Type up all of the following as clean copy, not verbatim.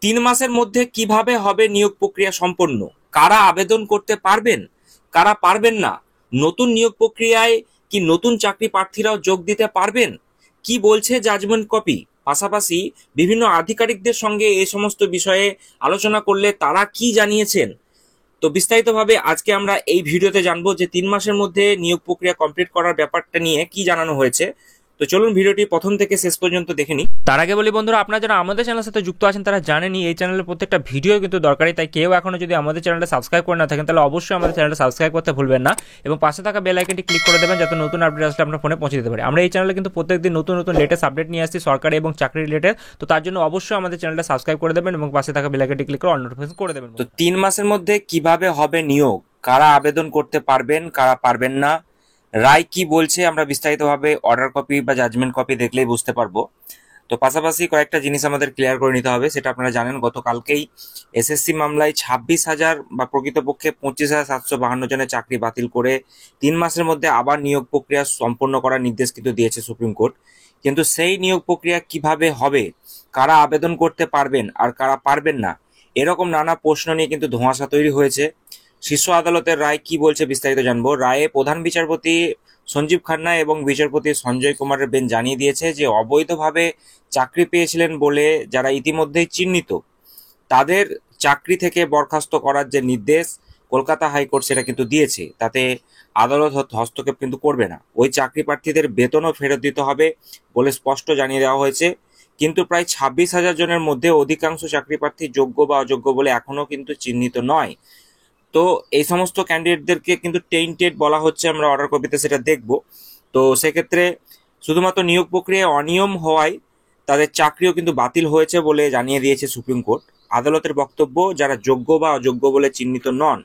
3 মাসের মধ্যে কিভাবে হবে নিয়োগ প্রক্রিয়া সম্পন্ন, কারা আবেদন করতে পারবেন, কারা পারবেন না, নতুন নিয়োগ প্রক্রিয়ায় কি নতুন চাকরি প্রার্থীরাও যোগ দিতে পারবেন, কি বলছে জাজমেন্ট কপি, পাশাপাশি বিভিন্ন আধিকারিকদের সঙ্গে এই সমস্ত বিষয়ে আলোচনা করলে তারা কি জানিয়েছেন। তো বিস্তারিতভাবে আজকে আমরা এই ভিডিওতে জানবো যে 3 মাসের মধ্যে নিয়োগ প্রক্রিয়া কমপ্লিট করার ব্যাপারটা নিয়ে কি জানানো হয়েছে। তো চলুন ভিডিওটি প্রথম থেকে শেষ পর্যন্ত দেখে নিই। তার আগে বলি বন্ধুরা, আপনারা যারা আমাদের চ্যানেলের সাথে যুক্ত আছেন তারা জানেনই এই চ্যানেলের প্রত্যেকটা ভিডিও কিন্তু দরকারি, তাই কেউ এখনো যদি আমাদের চ্যানেলটা সাবস্ক্রাইব করে না থাকেন তাহলে অবশ্যই আমাদের চ্যানেলটা সাবস্ক্রাইব করতে ভুলবেন না এবং পাশে থাকা বেল আইকনটি ক্লিক করে দেবেন যাতে নতুন আপডেট আসলে আপনার ফোনে পৌঁছে দিতে পারে। আমরা এই চ্যানেলে কিন্তু প্রত্যেকদিন নতুন নতুন লেটেস্ট আপডেট নিয়ে আসছি সরকারি এবং চাকরি রিলেটেড, তো তার জন্য অবশ্যই আমাদের চ্যানেলটা সাবস্ক্রাইব করে দেবেন এবং পাশে থাকা বেল আইকনটি ক্লিক করে অল নোটিফিকেশন করে দেবেন। তো 3 মাসের মধ্যে কিভাবে হবে নিয়োগ, কারা আবেদন করতে পারবেন, কারা পারবেন না, রায় কি বলছে, আমরা বিস্তারিতভাবে অর্ডার কপি বা জাজমেন্ট কপি দেখলেই বুঝতে পারবো। তো পাশাপাশি কয়েকটা জিনিস আমাদের ক্লিয়ার করে নিতে হবে। সেটা আপনারা জানেন, গতকালকেই এসএসসি মামলায় 26,000 বা প্রকৃতপক্ষে 25,752 জনের চাকরি বাতিল করে 3 মাসের মধ্যে আবার নিয়োগ প্রক্রিয়া সম্পন্ন করার নির্দেশ কিন্তু দিয়েছে সুপ্রিম কোর্ট। কিন্তু সেই নিয়োগ প্রক্রিয়া কিভাবে হবে, কারা আবেদন করতে পারবেন আর কারা পারবেন না, এরকম নানা প্রশ্ন নিয়ে কিন্তু ধোঁয়াশা তৈরি হয়েছে। শীর্ষ আদালতের রায় কি বলছে বিস্তারিত জানবো। রায়ে প্রধান বিচারপতি সঞ্জীব খান্না এবং বিচারপতি সঞ্জয় কুমারের বেঞ্চ জানিয়ে দিয়েছে যে অবৈধভাবে চাকরি পেয়েছিলেন বলে যারা ইতিমধ্যেই চিহ্নিত তাদের চাকরি থেকে বরখাস্ত করার যে নির্দেশ কলকাতা হাইকোর্ট সেটা কিন্তু দিয়েছে, তাতে আদালত হস্তক্ষেপ কিন্তু করবে না। ওই চাকরি প্রার্থীদের বেতনও ফেরত দিতে হবে বলে স্পষ্ট জানিয়ে দেওয়া হয়েছে। কিন্তু প্রায় 26,000 জনের মধ্যে অধিকাংশ চাকরি প্রার্থী যোগ্য বা অযোগ্য বলে এখনো কিন্তু চিহ্নিত নয়। তো এই সমস্ত ক্যান্ডিডেটদেরকে কিন্তু টেইন্টেড বলা হচ্ছে, আমরা অর্ডার কপিতে সেটা দেখব। তো সেক্ষেত্রে শুধুমাত্র নিয়োগ প্রক্রিয়ায় অনিয়ম হওয়ায় তাদের চাকরিও কিন্তু বাতিল হয়েছে বলে জানিয়ে দিয়েছে সুপ্রিম কোর্ট। আদালতের বক্তব্য, যারা যোগ্য বা অযোগ্য বলে চিহ্নিত নন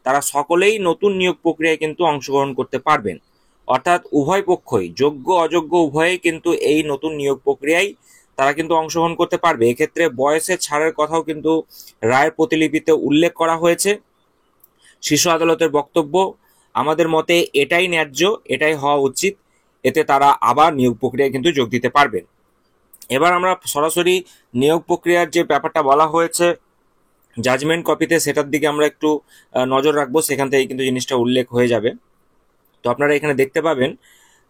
তারা সকলেই নতুন নিয়োগ প্রক্রিয়ায় কিন্তু অংশগ্রহণ করতে পারবেন। অর্থাৎ উভয় পক্ষই, যোগ্য অযোগ্য উভয়েই কিন্তু এই নতুন নিয়োগ প্রক্রিয়ায় তারা কিন্তু অংশগ্রহণ করতে পারবে। এক্ষেত্রে বয়সের ছাড়ের কথাও কিন্তু রায়ের প্রতিলিপিতে উল্লেখ করা হয়েছে। শীর্ষ আদালতের বক্তব্য, আমাদের মতে এটাই ন্যায্য, এটাই হওয়া উচিত, এতে তারা আবার নিয়োগ প্রক্রিয়ায় কিন্তু যোগ দিতে পারবেন। এবার আমরা সরাসরি নিয়োগ প্রক্রিয়ার যে ব্যাপারটা বলা হয়েছে জাজমেন্ট কপিতে সেটার দিকে আমরা একটু নজর রাখবো, সেখান থেকে কিন্তু জিনিসটা উল্লেখ হয়ে যাবে। তো আপনারা এখানে দেখতে পাবেন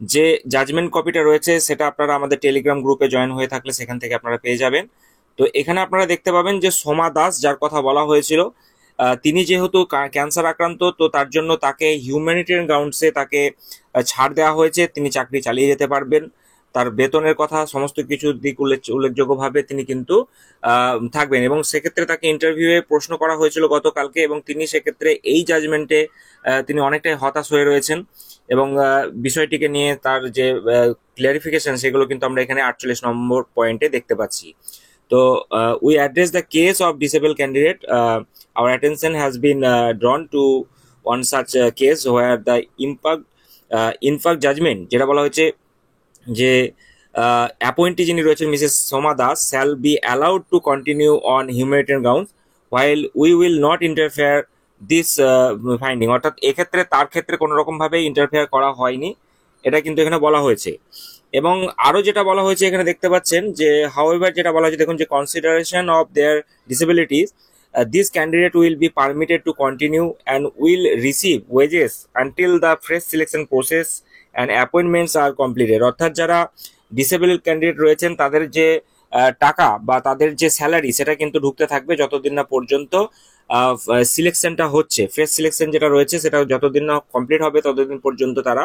যে জাজমেন্ট কপিটা রয়েছে, সেটা আপনারা আমাদের টেলিগ্রাম গ্রুপে জয়েন হয়ে থাকলে সেখান থেকে আপনারা পেয়ে যাবেন। তো এখানে আপনারা দেখতে পাবেন যে সোমা দাস, যার কথা বলা হয়েছিল, তিনি যেহেতু ক্যান্সার আক্রান্ত, তো তার জন্য তাকে হিউম্যানিটেরিয়ান গ্রাউন্ডসে তাকে ছাড় দেওয়া হয়েছে, তিনি চাকরি চালিয়ে যেতে পারবেন। তার বেতনের কথা সমস্ত কিছু দিক উল্লেখযোগ্যভাবে তিনি কিন্তু থাকবেন এবং সেক্ষেত্রে তাকে ইন্টারভিউয়ে প্রশ্ন করা হয়েছিল গতকালকে এবং তিনি সেক্ষেত্রে এই জাজমেন্টে তিনি অনেকটাই হতাশ হয়ে রয়েছেন এবং বিষয়টিকে নিয়ে তার যে ক্লিয়ারিফিকেশন সেগুলো কিন্তু আমরা এখানে 48 নম্বর পয়েন্টে দেখতে পাচ্ছি। তো we address the case of disabled candidate. Our attention has been drawn to one such case where the impact judgment যেটা বলা হয়েছে যে অ্যাপয়েন্টি যিনি রয়েছেন Mrs Soma Das shall be allowed to continue on humanitarian grounds while we will not interfere this finding. অর্থাৎ এক্ষেত্রে তার ক্ষেত্রে কোনো রকমভাবে ইন্টারফেয়ার করা হয়নি, এটা কিন্তু এখানে বলা হয়েছে। এবং আরো যেটা বলা হয়েছে এখানে দেখতে পাচ্ছেন যে হাউএভার যেটা বলা হয়েছে, দেখুন যে consideration of their disabilities this candidate will be permitted to continue and will receive wages until the fresh selection process and appointments are completed. অর্থাৎ যারা ডিসেবল ক্যান্ডিডেট রয়েছেন তাদের যে টাকা বা তাদের যে স্যালারি সেটা কিন্তু ঢুকতে থাকবে যতদিন না পর্যন্ত সিলেকশনটা হচ্ছে, ফ্রেশ সিলেকশন যেটা রয়েছে সেটা যতদিন না কমপ্লিট হবে ততদিন পর্যন্ত তারা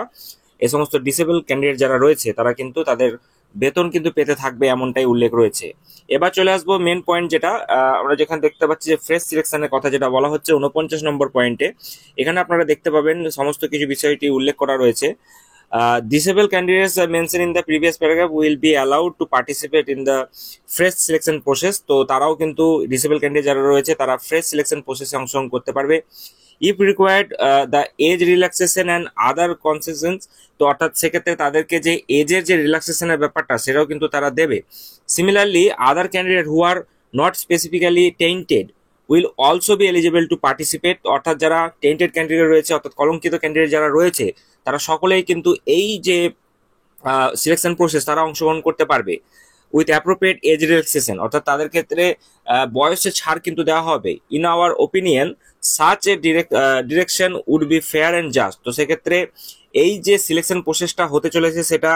এই সমস্ত ডিসেবল ক্যান্ডিডেট যারা রয়েছে তারা কিন্তু তাদের বেতন কিন্তু পেতে থাকবে, এমনটাই উল্লেখ রয়েছে। এবার চলে আসবো মেন পয়েন্ট, যেটা আমরা যেখানে দেখতে পাচ্ছি যে ফ্রেশ সিলেকশনের কথা যেটা বলা হচ্ছে 49 নম্বর পয়েন্টে। এখানে আপনারা দেখতে পাবেন সমস্ত কিছু বিষয়টি উল্লেখ করা রয়েছে। Disabled candidates mentioned in the previous paragraph will be allowed to participate in the fresh selection process. তো তারাও কিন্তু ডিসেবল ক্যান্ডিডেট যারা রয়েছে তারা ফ্রেশ সিলেকশন প্রসেসে অংশগ্রহণ করতে পারবে। If required the age relaxation and other concessions, তো অর্থাৎ সেক্ষেত্রে তাদেরকে যে এজের যে রিল্যাক্সেশনের ব্যাপারটা সেটাও কিন্তু তারা দেবে। Similarly other candidate who are not specifically tainted will also be eligible to participate. অর্থাৎ যারা টেন্টেড ক্যান্ডিডেট রয়েছে অর্থাৎ কলঙ্কিত ক্যান্ডিডেট যারা রয়েছে তারা সকলেই কিন্তু এই যে সিলেকশন প্রসেস তারা অংশগ্রহণ করতে পারবে। উইথ অ্যাপ্রোপ্রিয়েট এজ রিল্যাক্সেশন, অর্থাৎ তাদের ক্ষেত্রে বয়সের ছাড় কিন্তু দেওয়া হবে। In our opinion such a direction would be fair and just. তো সেক্ষেত্রে এই যে সিলেকশন প্রসেসটা হতে চলেছে সেটা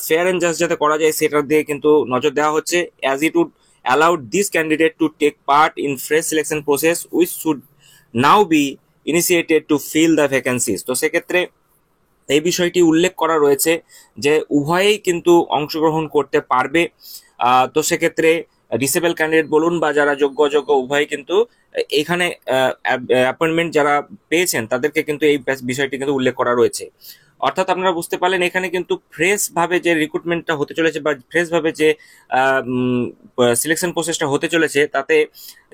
ফেয়ার অ্যান্ড জাস্ট যাতে করা যায় সেটার দিকে কিন্তু নজর দেওয়া হচ্ছে, as it would allowed this candidate to take part in fresh selection process which should now be initiated to fill the vacancies। তো সেক্ষেত্রে এই বিষয়টি উল্লেখ করা রয়েছে যে উভয়েই কিন্তু অংশগ্রহণ করতে পারবে। তো সেক্ষেত্রে ডিসেবল ক্যান্ডিডেট বলুন বা যারা যোগ্য অযোগ্য উভয়ই কিন্তু এখানে অ্যাপয়েন্টমেন্ট যারা পেয়েছেন তাদেরকে কিন্তু এই বিষয়টি কিন্তু উল্লেখ করা রয়েছে। অর্থাৎ আপনারা বুঝতে পারলেন এখানে কিন্তু ফ্রেশ ভাবে যে রিক্রুটমেন্টটা হতে চলেছে বা ফ্রেশ ভাবে যে সিলেকশন প্রসেসটা হতে চলেছে তাতে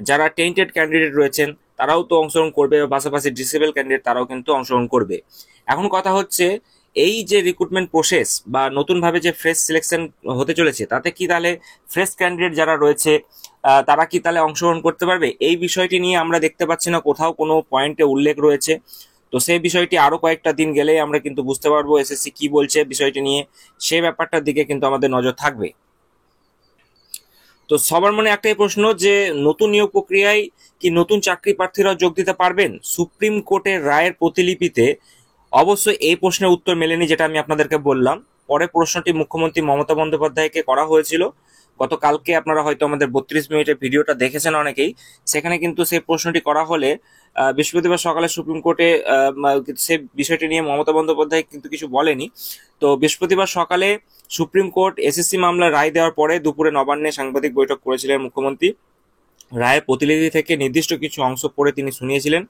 যারা টেন্টেড ক্যান্ডিডেট রয়েছেন তারাও তো অংশগ্রহণ করবে, পাশাপাশি ডিসেবল ক্যান্ডিডেট তারাও কিন্তু অংশগ্রহণ করবে। এখন কথা হচ্ছে এই যে রিক্রুটমেন্ট প্রসেস বা নতুনভাবে যে ফ্রেশ সিলেকশন হতে চলেছে তাতে কি তাহলে ফ্রেশ ক্যান্ডিডেট যারা রয়েছে তারা কি তাহলে অংশগ্রহণ করতে পারবে, এই বিষয়টি নিয়ে আমরা দেখতে পাচ্ছি না কোথাও কোনো পয়েন্টে উল্লেখ রয়েছে। তো সেই বিষয়টি আরো কয়েকটা দিন গেলে আমরা কিন্তু বুঝতে পারবো এসএসসি কি বলছে বিষয়টি নিয়ে, সেই ব্যাপারটার দিকে কিন্তু আমাদের নজর থাকবে। তো সবার মনে একটাই প্রশ্ন যে নতুন নিয়োগ প্রক্রিয়ায় কি নতুন চাকরি প্রার্থীরা যোগ দিতে পারবেন? সুপ্রিম কোর্টের রায়ের প্রতিলিপিতে অবশ্যই এই প্রশ্নের উত্তর মেলেনি, যেটা আমি আপনাদেরকে বললাম। পরে প্রশ্নটি মুখ্যমন্ত্রী মমতা বন্দ্যোপাধ্যায়কে করা হয়েছিল গতকালকে, আপনারা হয়তো আমাদের 32 মিনিটের ভিডিওটা দেখেছেন অনেকেই, সেখানে কিন্তু সেই প্রশ্নটি করা হলে বৃহস্পতিবার সকালে সুপ্রিম কোর্টে সে বিষয়টি নিয়ে মমতা বন্দ্যোপাধ্যায় কিন্তু কিছু বলেনি। তো বৃহস্পতিবার সকালে সুপ্রিম কোর্ট এসএসসি মামলার রায় দেওয়ার পরে দুপুরে নবান্নে সাংবাদিক বৈঠক করেছিলেন মুখ্যমন্ত্রী। রায়ের প্রতিলিপি থেকে নির্দিষ্ট কিছু অংশ পড়ে তিনি শুনিয়েছিলেন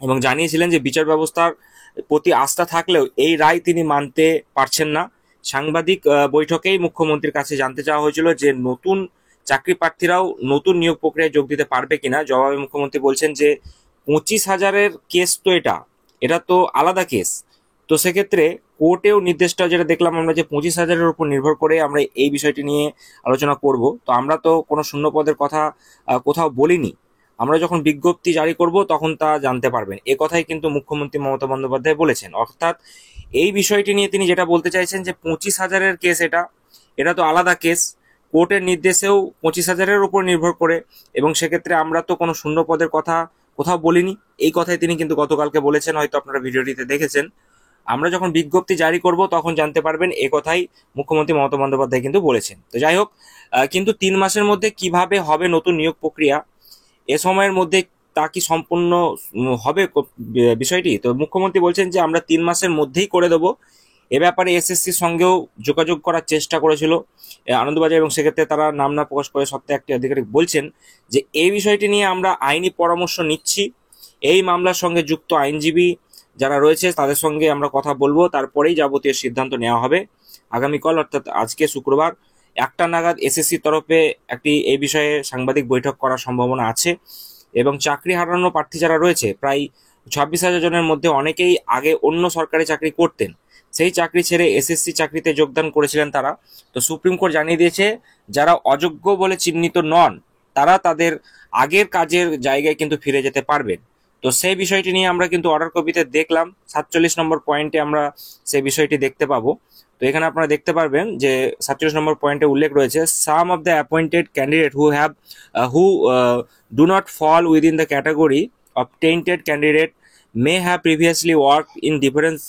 এবং জানিয়েছিলেন যে বিচার ব্যবস্থার প্রতি আস্থা থাকলেও এই রায় তিনি মানতে পারছেন না। সাংবাদিক বৈঠকেই মুখ্যমন্ত্রীর কাছে জানতে চাওয়া হয়েছিল যে নতুন চাকরি প্রার্থীরাও নতুন নিয়োগ প্রক্রিয়ায় যোগ দিতে পারবে কিনা। জবাবে মুখ্যমন্ত্রী বলছেন যে 25,000-এর কেস তো এটা তো আলাদা কেস। তো সেক্ষেত্রে কোর্টেও নির্দেশটা যেটা দেখলাম আমরা যে 25,000-এর উপর নির্ভর করে আমরা এই বিষয়টি নিয়ে আলোচনা করব। তো আমরা তো কোনো শূন্য পদের কথা কোথাও বলিনি, আমরা যখন বিজ্ঞপ্তি জারি করব তখন তা জানতে পারবেন, এ কথাই কিন্তু মুখ্যমন্ত্রী মমতা বন্দ্যোপাধ্যায় বলেছেন। অর্থাৎ এই বিষয়টি নিয়ে তিনি যেটা বলতে চাইছেন যে 25,000-এর কেস এটা তো আলাদা কেস, কোর্টের নির্দেশেও 25,000-এর উপর নির্ভর করে, এবং সেক্ষেত্রে আমরা তো কোনো শূন্য পদের কথা কোথাও বলিনি, এই কথাই তিনি কিন্তু গতকালকে বলেছেন, হয়তো আপনারা ভিডিওটিতে দেখেছেন। আমরা যখন বিজ্ঞপ্তি জারি করব তখন জানতে পারবেন, এ কথাই মুখ্যমন্ত্রী মমতা বন্দ্যোপাধ্যায় কিন্তু বলেছেন। তো যাই হোক, কিন্তু 3 মাসের মধ্যে কিভাবে হবে নতুন নিয়োগ প্রক্রিয়া, এ সময়ের মধ্যে তা কি সম্পূর্ণ হবে বিষয়টি? তো মুখ্যমন্ত্রী বলছেন যে আমরা 3 মাসের মধ্যেই করে দেবো। এ ব্যাপারে এসএসসির সঙ্গেও যোগাযোগ করার চেষ্টা করেছিল আনন্দবাজার, এবং সেক্ষেত্রে তারা নাম না প্রকাশ করে সত্ত্বে একটি আধিকারিক বলছেন যে এই বিষয়টি নিয়ে আমরা আইনি পরামর্শ নিচ্ছি, এই মামলার সঙ্গে যুক্ত আইনজীবী যারা রয়েছে তাদের সঙ্গে আমরা কথা বলবো, তারপরেই যাবতীয় সিদ্ধান্ত নেওয়া হবে। আগামীকাল অর্থাৎ আজকে শুক্রবার 1টা নাগাদ এসএসসির তরফে একটি এই বিষয়ে সাংবাদিক বৈঠক করার সম্ভাবনা আছে। এবং চাকরি হারানো প্রার্থী যারা রয়েছে প্রায় 26,000 জনের মধ্যে অনেকেই আগে অন্য সরকারি চাকরি করতেন, সেই চাকরি ছেড়ে এসএসসি চাকরিতে যোগদান করেছিলেন তারা। তো সুপ্রিম কোর্ট জানিয়ে দিয়েছে যারা অযোগ্য বলে চিহ্নিত নন তারা তাদের আগের কাজের জায়গায় কিন্তু ফিরে যেতে পারবেন। তো সেই বিষয়টি নিয়ে আমরা কিন্তু অর্ডার কপিতে দেখলাম 47 নম্বর পয়েন্টে আমরা সেই বিষয়টি দেখতে পাবো। তো এখানে আপনারা দেখতে পারবেন যে 47 নম্বর পয়েন্টে উল্লেখ রয়েছে, some of the appointed candidate who do not fall within the category of tainted candidate may have previously worked in different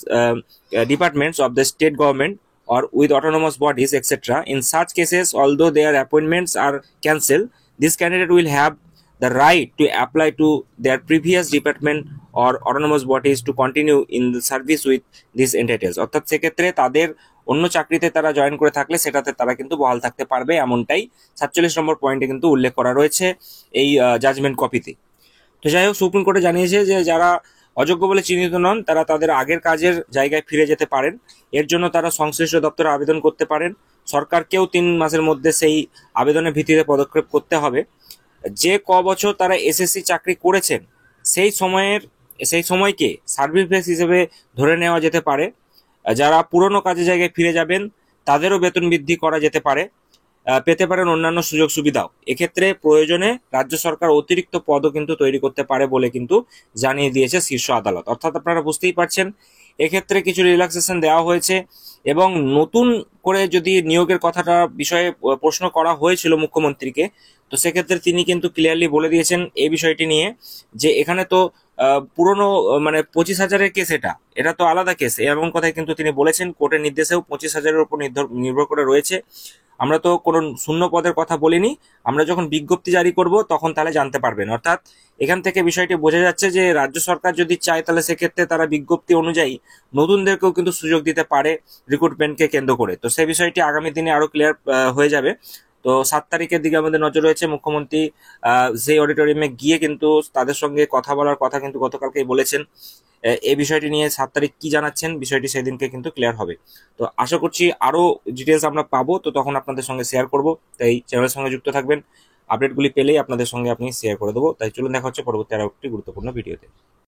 departments of the state government or with autonomous bodies, etc. In such cases, although their appointments are cancelled, this candidate will have the right to apply to their previous department or autonomous bodies to continue in the service with these entities. অর্থাৎ সেক্ষেত্রে তাদের অন্য চাকরিতে তারা join করে থাকলে সেটাতে তারা কিন্তু বহাল থাকতে পারবে, এমনটাই 47 নম্বর পয়েন্টে কিন্তু উল্লেখ করা রয়েছে এই জাজমেন্ট কপিতে। তো যাই হোক, সুপ্রিম কোর্টে জানিয়েছে যে যারা অযোগ্য বলে চিহ্নিত নন তারা তাদের আগের কাজের জায়গায় ফিরে যেতে পারেন। এর জন্য তারা সংশ্লিষ্ট দপ্তরে আবেদন করতে পারেন। সরকারকেও 3 মাসের মধ্যে সেই আবেদনের ভিত্তিতে পদক্ষেপ করতে হবে। যে বছর তারা এসএসসি চাকরি করেছেন সেই সময়কে সার্ভিস বেস হিসেবে ধরে নেওয়া যেতে পারে। যারা পুরনো কাজের জায়গায় ফিরে যাবেন তাদেরও বেতন বৃদ্ধি করা যেতে পারে, পেতে পারেন অন্যান্য সুযোগ সুবিধাও। এক্ষেত্রে প্রয়োজনে রাজ্য সরকার অতিরিক্ত পদও কিন্তু তৈরি করতে পারে বলে কিন্তু জানিয়ে দিয়েছে শীর্ষ আদালত। অর্থাৎ আপনারা বুঝতেই পারছেন এক্ষেত্রে কিছু রিল্যাক্সেশন দেওয়া হয়েছে এবং নতুন করে যদি নিয়োগের কথাটা বিষয়ে প্রশ্ন করা হয়েছিল মুখ্যমন্ত্রীকে, সেক্ষেত্রে তিনি কিন্তু ক্লিয়ারলি বলে দিয়েছেন এই বিষয়টি নিয়ে যে এখানে তো পুরনো মানে 25,000-এর কেস, এটা তো আলাদা কেস, এমন কথাই কিন্তু তিনি বলেছেন। কোর্টের নির্দেশেও 25,000-এর উপর নির্ভর করে রয়েছে। আমরা তো কোনো শূন্য পদের কথা বলিনি, আমরা যখন বিজ্ঞপ্তি জারি করব তখন তাহলে জানতে পারবেন। অর্থাৎ এখান থেকে বিষয়টি বোঝা যাচ্ছে যে রাজ্য সরকার যদি চায় তাহলে সেক্ষেত্রে তারা বিজ্ঞপ্তি অনুযায়ী নতুনদেরকেও কিন্তু সুযোগ দিতে পারে রিক্রুটমেন্টকে কেন্দ্র করে। তো সেই বিষয়টি আগামী দিনে আরো ক্লিয়ার হয়ে যাবে। তো 7 তারিখের দিকে আমাদের নজর রয়েছে। মুখ্যমন্ত্রী সেই অডিটোরিয়ামে গিয়ে কিন্তু তাদের সঙ্গে কথা বলার কথা কিন্তু গতকালকেই বলেছেন। এই বিষয়টি নিয়ে 7 তারিখ কি জানাচ্ছেন বিষয়টি সেদিনকে কিন্তু ক্লিয়ার হবে। তো আশা করছি আরো ডিটেলস আমরা পাবো, তো তখন আপনাদের সঙ্গে শেয়ার করব। তাই চ্যানেলের সঙ্গে যুক্ত থাকবেন, আপডেটগুলি পেলেই আপনাদের সঙ্গে আপনি শেয়ার করে দেবো। তাই চলুন দেখা হচ্ছে পরবর্তী আরো একটি গুরুত্বপূর্ণ ভিডিওতে।